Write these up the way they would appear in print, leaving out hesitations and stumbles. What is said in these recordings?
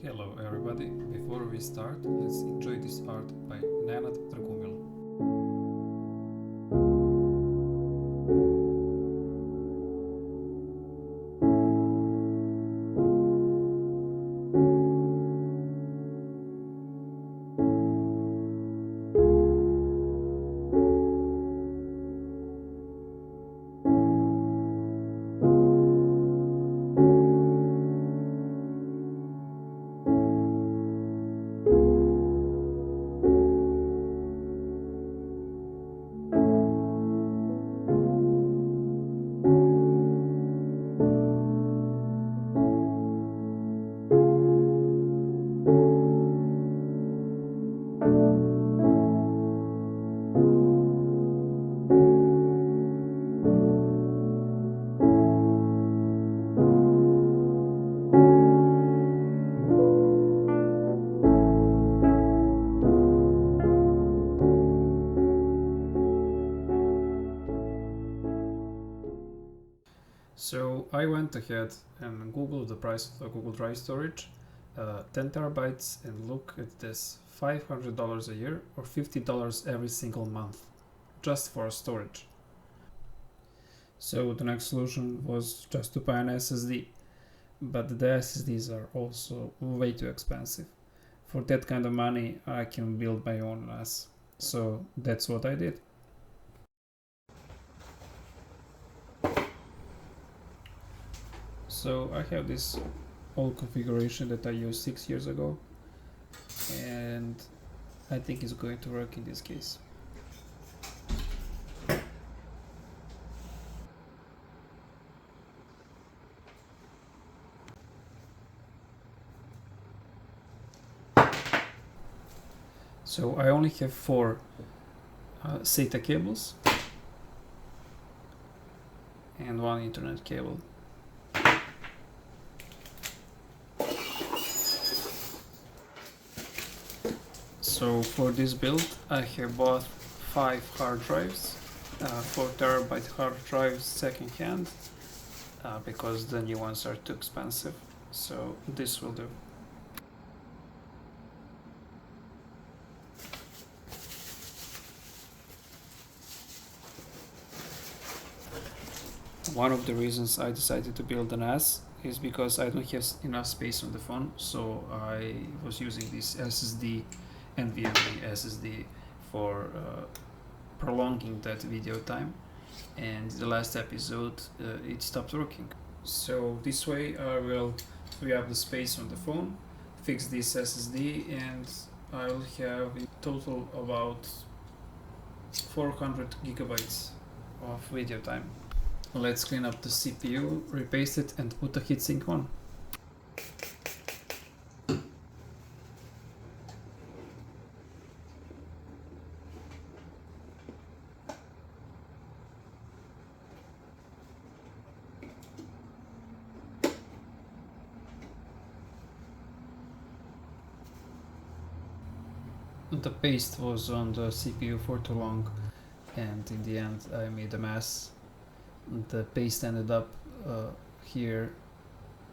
Hello everybody, before we start, let's enjoy this art by Nenad Dragumilo. So I went ahead and googled the price of the Google Drive storage, 10 terabytes, and look at this, $500 a year or $50 every single month, just for storage. So the next solution was just to buy an SSD, but the SSDs are also way too expensive. For that kind of money, I can build my own NAS. So that's what I did. So I have this old configuration that I used 6 years ago, and I think it's going to work in this case. So I only have 4 SATA cables and 1 Ethernet cable. So for this build I have bought 5 hard drives, 4 terabyte hard drives second hand, because the new ones are too expensive, so this will do. One of the reasons I decided to build an NAS is because I don't have enough space on the phone, so I was using this SSD, NVMe SSD, for prolonging that video time, and the last episode it stopped working. So this way I will free up the space on the phone, fix this SSD, and I will have in total about 400 gigabytes of video time. Let's clean up the CPU, repaste it, and put a heatsink on. The paste was on the CPU for too long, and in the end I made a mess. The paste ended up here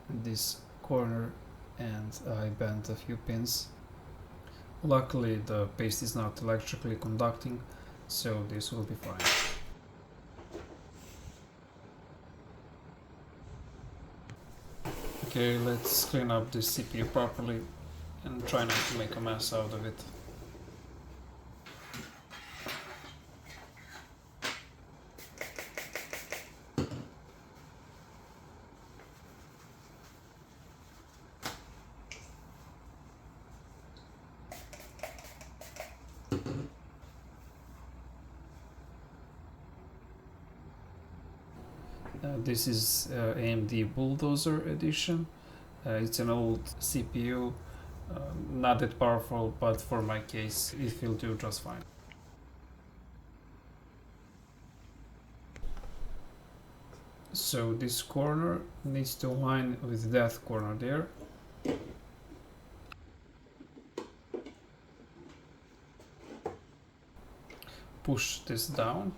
in this corner, and I bent a few pins. Luckily the paste is not electrically conducting, so this will be fine. Okay, let's clean up this CPU properly and try not to make a mess out of it. This is AMD Bulldozer edition. It's an old CPU, not that powerful, but for my case it will do just fine. So this corner needs to align with that corner there. Push this down,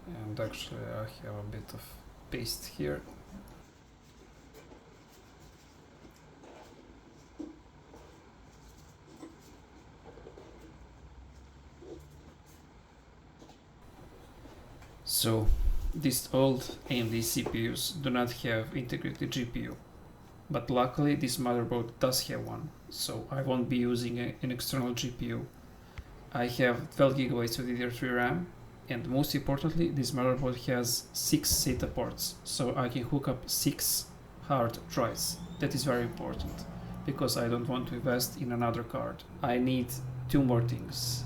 and actually I have a bit of paste here. So these old AMD CPUs do not have integrated GPU, but luckily this motherboard does have one, so I won't be using an external GPU. I have 12 GB of DDR3 RAM, and most importantly, this motherboard has 6 SATA ports, so I can hook up 6 hard drives. That is very important, because I don't want to invest in another card. I need 2 more things: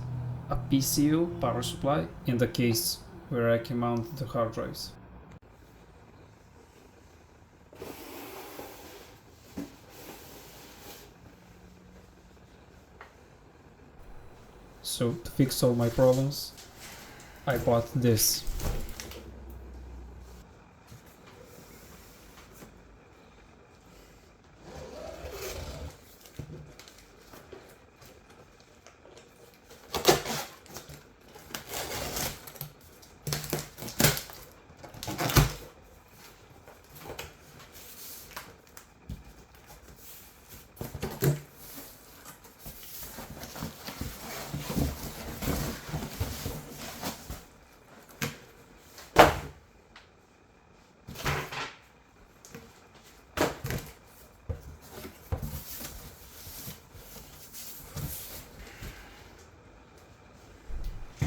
a PCU power supply and a case where I can mount the hard drives. So to fix all my problems, I bought this.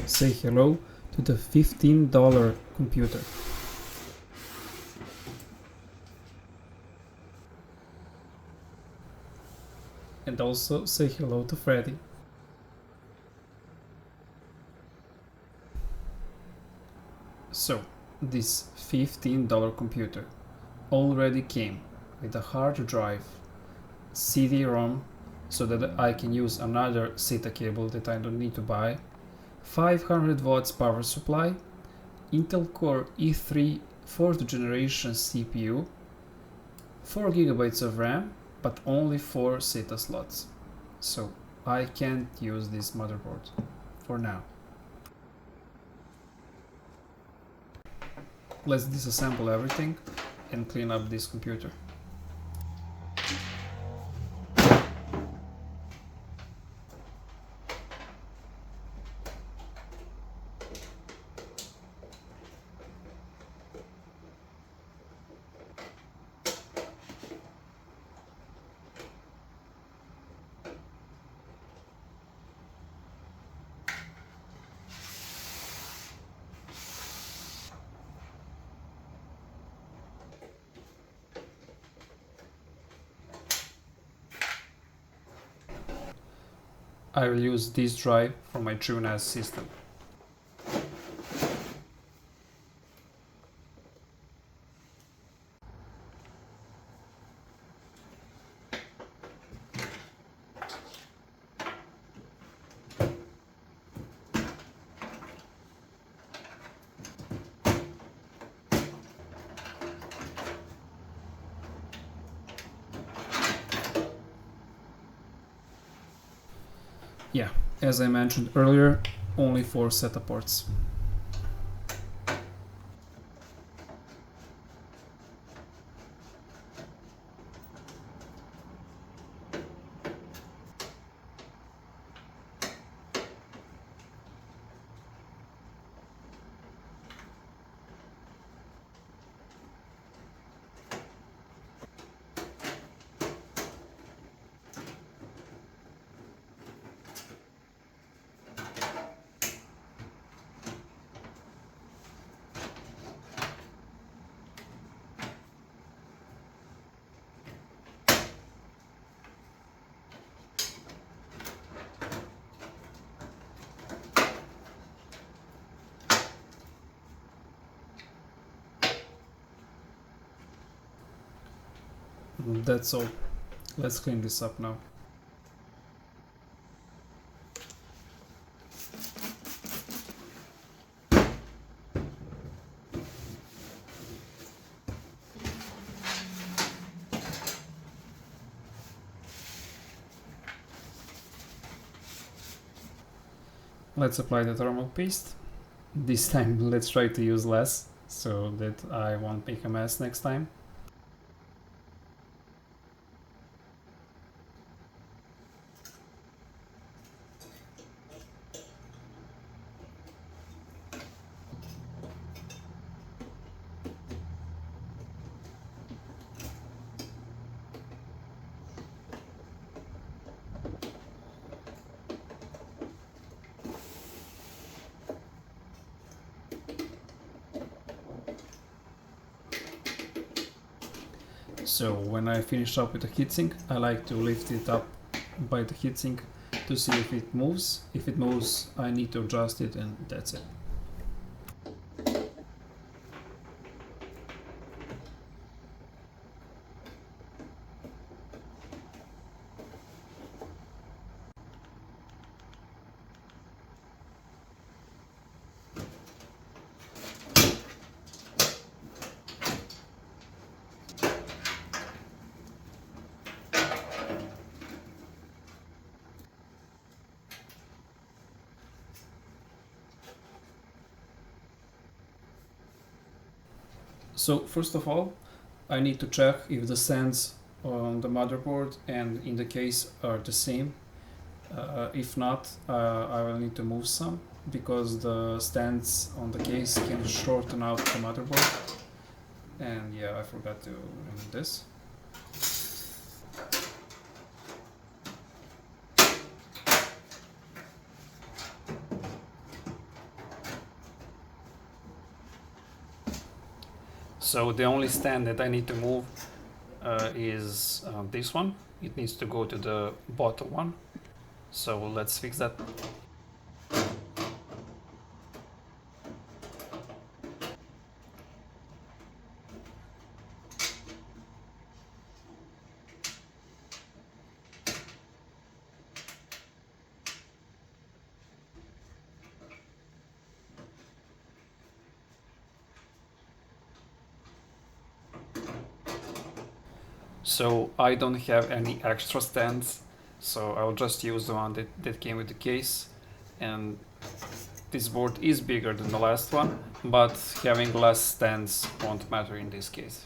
Say hello to the $15 computer. And also say hello to Freddy. So, this $15 computer already came with a hard drive, CD-ROM, so that I can use another SATA cable that I don't need to buy, 500 watts power supply, Intel Core i3 4th generation CPU, 4 GB of RAM, but only 4 SATA slots. So I can't use this motherboard for now. Let's disassemble everything and clean up this computer. I will use this drive for my TrueNas system. Yeah, as I mentioned earlier, only 4 SATA ports. That's all. Let's clean this up now. Let's apply the thermal paste. This time let's try to use less so that I won't make a mess next time. So when I finish up with the heatsink, I like to lift it up by the heatsink to see if it moves. If it moves, I need to adjust it, and that's it. So first of all, I need to check if the stands on the motherboard and in the case are the same. If not, I will need to move some because the stands on the case can shorten out the motherboard. And yeah, I forgot to remove this. So the only stand that I need to move is this one. It needs to go to the bottom one. So let's fix that. So I don't have any extra stands, so I'll just use the one that came with the case. And this board is bigger than the last one, but having less stands won't matter in this case.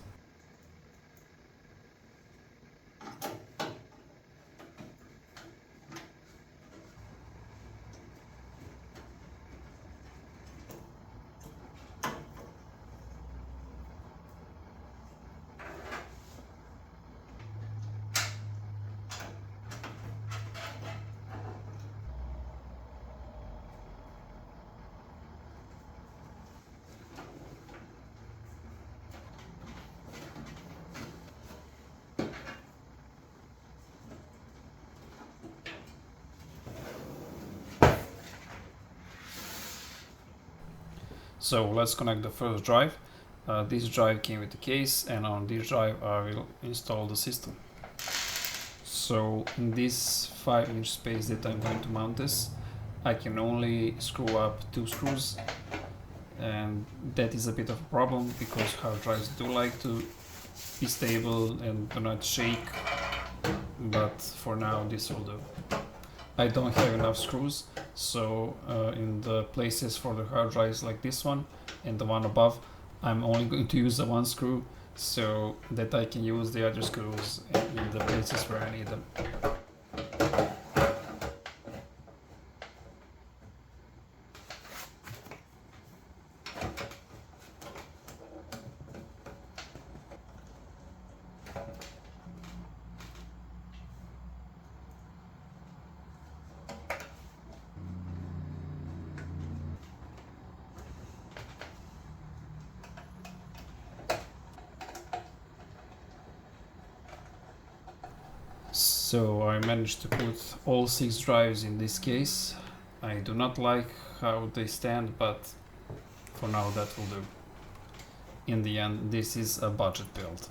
So let's connect the first drive. This drive came with the case, and on this drive I will install the system. So in this 5-inch space that I'm going to mount this, I can only screw up 2 screws, and that is a bit of a problem because hard drives do like to be stable and do not shake, but for now this will do. I don't have enough screws, so in the places for the hard drives like this one and the one above, I'm only going to use the one screw so that I can use the other screws in the places where I need them. So I managed to put all 6 drives in this case. I do not like how they stand, but for now that will do. In the end, this is a budget build.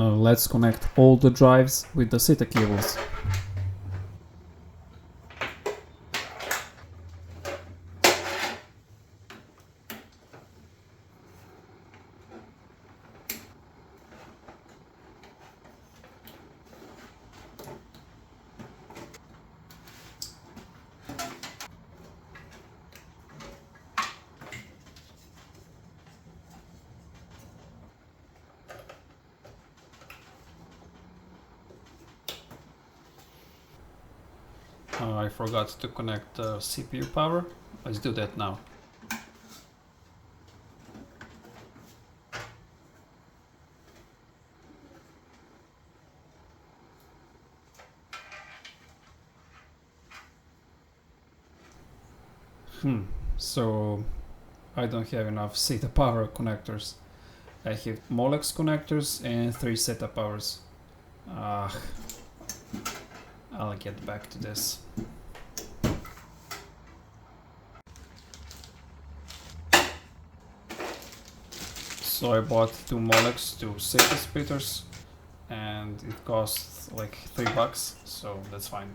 Let's connect all the drives with the SATA cables. I forgot to connect the CPU power. Let's do that now. So I don't have enough SATA power connectors. I have Molex connectors and 3 SATA powers. I'll get back to this. So I bought 2 Molex, 2 SATA splitters, and it costs like $3, so that's fine.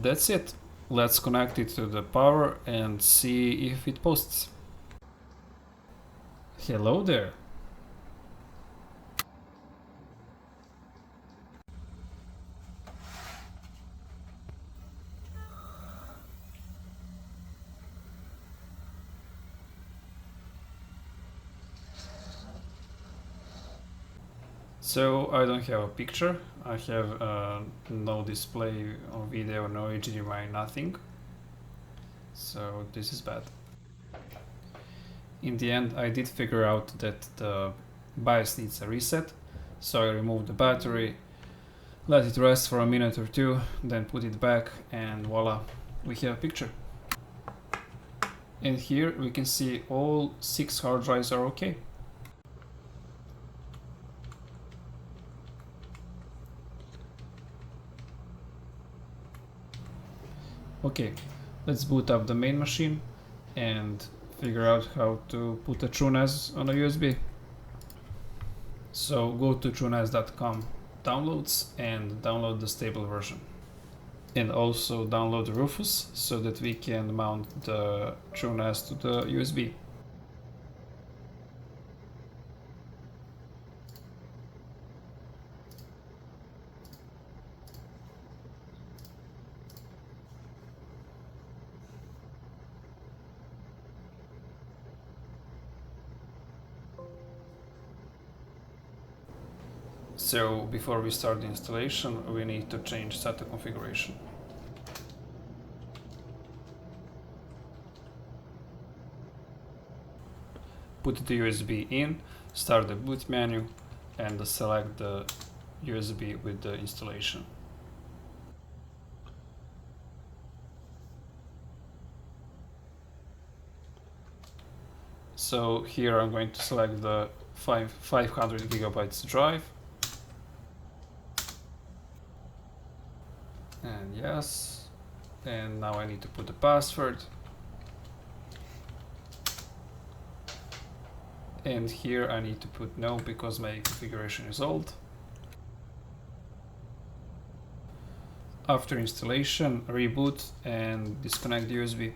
That's it. Let's connect it to the power and see if it posts. Hello there. So I don't have a picture. I have no display on video, no HDMI, nothing. So this is bad. In the end, I did figure out that the BIOS needs a reset. So I removed the battery, let it rest for a minute or two, then put it back, and voila, we have a picture. And here we can see all 6 hard drives are okay. Okay, let's boot up the main machine and figure out how to put a TrueNas on a USB. So go to TrueNas.com downloads and download the stable version. And also download Rufus so that we can mount the TrueNas to the USB. So before we start the installation, we need to change SATA configuration. Put the USB in, start the boot menu, and select the USB with the installation. So here I'm going to select the 500 gigabytes drive. And yes, and now I need to put the password. And here I need to put no because my configuration is old. After installation, reboot and disconnect the USB.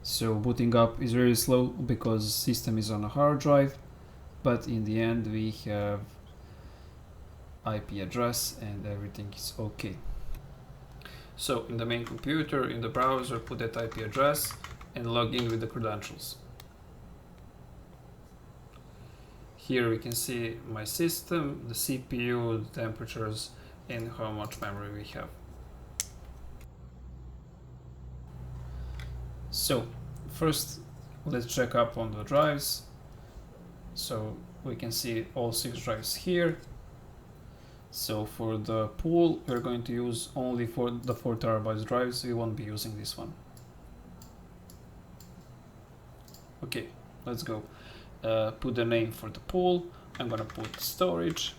So booting up is very slow because system is on a hard drive, but in the end we have IP address and everything is okay. So in the main computer, in the browser, put that IP address and log in with the credentials. Here we can see my system, the CPU, the temperatures, and how much memory we have. So first let's check up on the drives. So we can see all 6 drives here. So for the pool, we're going to use only for the 4 terabytes drives. We won't be using this one. Okay, let's go. Put the name for the pool. I'm gonna put storage.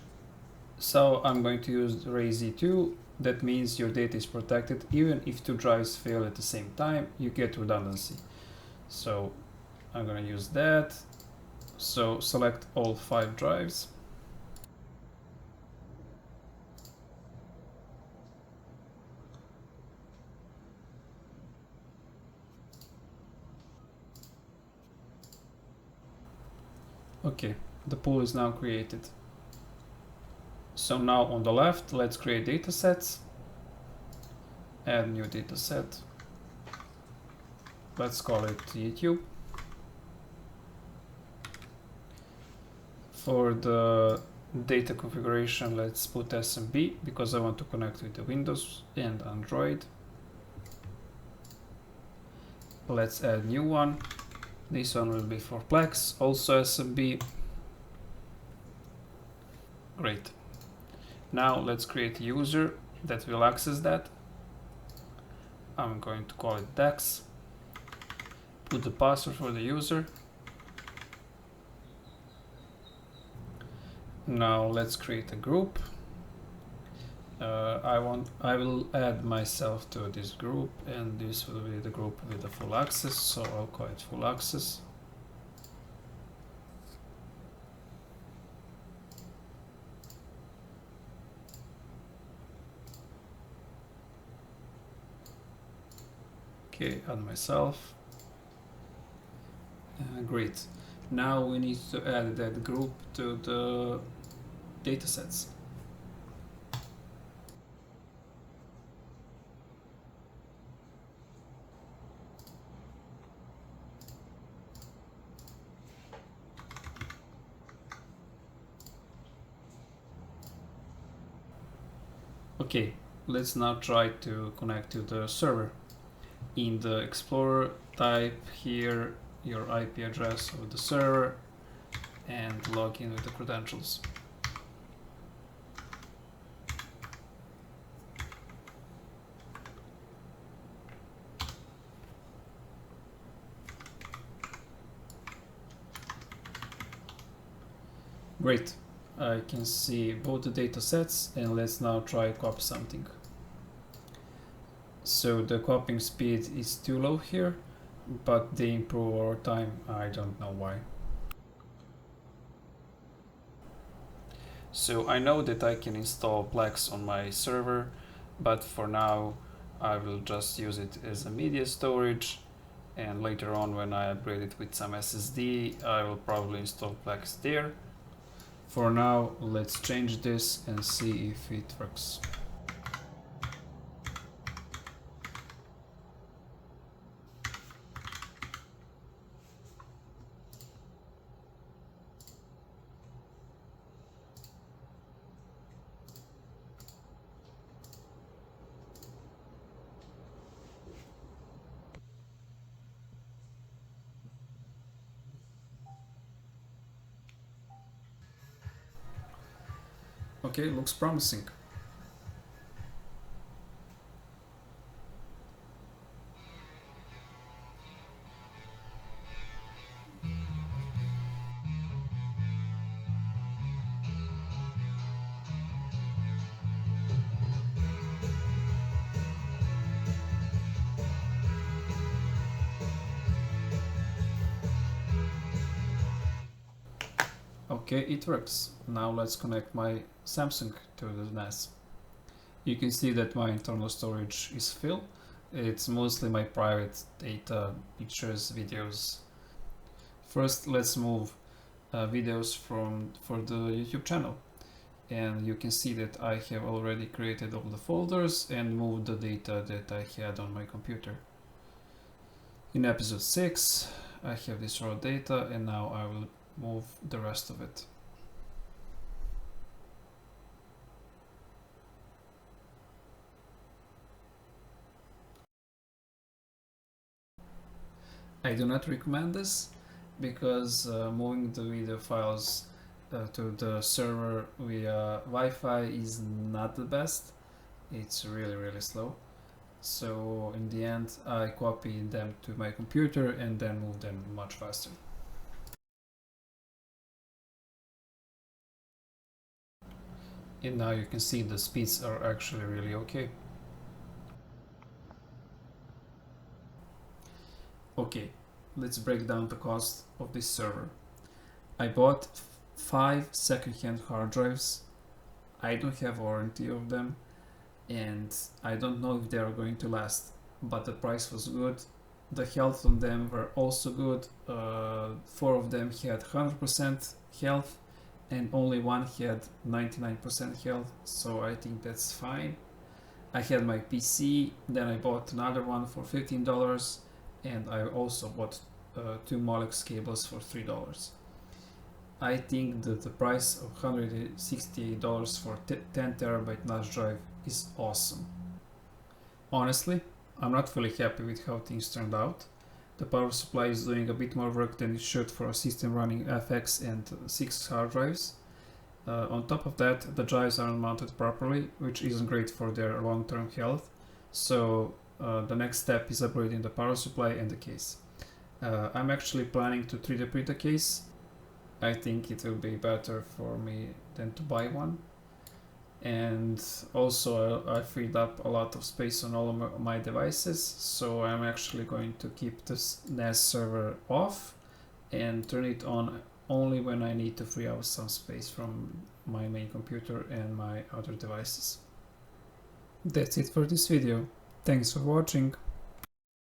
So I'm going to use RAID-2. That means your data is protected. Even if 2 drives fail at the same time, you get redundancy. So I'm gonna use that. So select all 5 drives. Okay, the pool is now created. So now on the left, let's create datasets. Add new dataset. Let's call it YouTube. For the data configuration, let's put SMB because I want to connect with the Windows and Android. Let's add new one. This one will be for Plex, also SMB. Great. Now let's create a user that will access that. I'm going to call it Dex. Put the password for the user. Now let's create a group. I will add myself to this group, and this will be the group with the full access, so I'll call it full access. Okay, add myself. Great. Now we need to add that group to the datasets. Okay, let's now try to connect to the server. In the Explorer, type here your IP address of the server and log in with the credentials. Great, I can see both the data sets, and let's now try copy something. So the copying speed is too low here, but they improve over time. I don't know why. So I know that I can install Plex on my server, but for now I will just use it as a media storage, and later on when I upgrade it with some SSD, I will probably install Plex there. For now, let's change this and see if it works. Okay, looks promising. Okay, it works. Now let's connect my Samsung to the NAS. You can see that my internal storage is full. It's mostly my private data, pictures, videos. First, let's move videos for the YouTube channel. And you can see that I have already created all the folders and moved the data that I had on my computer. In episode 6, I have this raw data, and now I will move the rest of it. I do not recommend this because moving the video files to the server via Wi-Fi is not the best. It's really slow. So in the end, I copied them to my computer and then moved them much faster. And now you can see the speeds are actually really okay. Okay, let's break down the cost of this server. I bought 5 second-hand hard drives. I don't have warranty of them and I don't know if they are going to last, but the price was good. The health on them were also good. 4 of them had 100% health and only one had 99% health, so I think that's fine. I had my PC, then I bought another one for $15 and I also bought 2 Molex cables for $3. I think that the price of $168 for 10 terabyte NAS drive is awesome. Honestly, I'm not fully happy with how things turned out. The power supply is doing a bit more work than it should for a system running FX and 6 hard drives. On top of that, the drives aren't mounted properly, which isn't great for their long-term health. So the next step is upgrading the power supply and the case. I'm actually planning to 3D print a case. I think it will be better for me than to buy one. And also I freed up a lot of space on all of my devices, so I'm actually going to keep this NAS server off and turn it on only when I need to free up some space from my main computer and my other devices. That's it for this video. Thanks for watching.